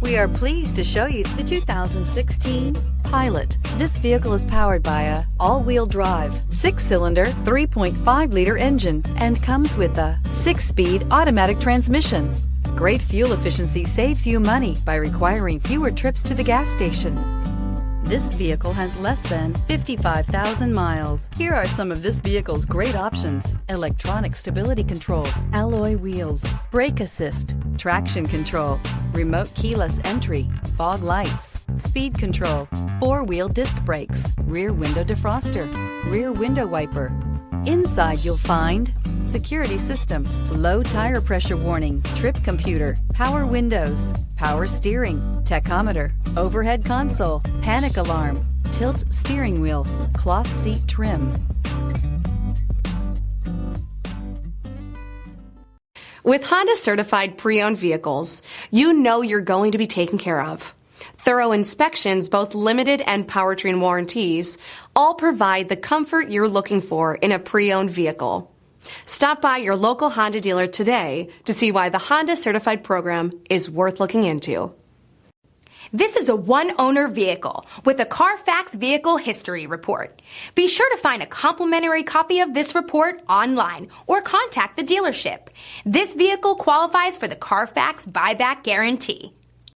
We are pleased to show you the 2016 Pilot. This vehicle is powered by a all-wheel drive, 6-cylinder, 3.5-liter engine and comes with a 6-speed automatic transmission. Great fuel efficiency saves you money by requiring fewer trips to the gas station. This vehicle has less than 55,000 miles. Here are some of this vehicle's great options: electronic stability control, alloy wheels, brake assist, traction control, remote keyless entry, fog lights, speed control, 4-wheel disc brakes, rear window defroster, rear window wiper. Inside you'll find security system, low tire pressure warning, trip computer, power windows, power steering, tachometer, overhead console, panic alarm, tilt steering wheel, cloth seat trim. With Honda certified pre-owned vehicles, you know you're going to be taken care of. Thorough inspections, both limited and powertrain warranties, all provide the comfort you're looking for in a pre-owned vehicle. Stop by your local Honda dealer today to see why the Honda Certified program is worth looking into. This is a one-owner vehicle with a Carfax Vehicle History Report. Be sure to find a complimentary copy of this report online or contact the dealership. This vehicle qualifies for the Carfax Buyback Guarantee.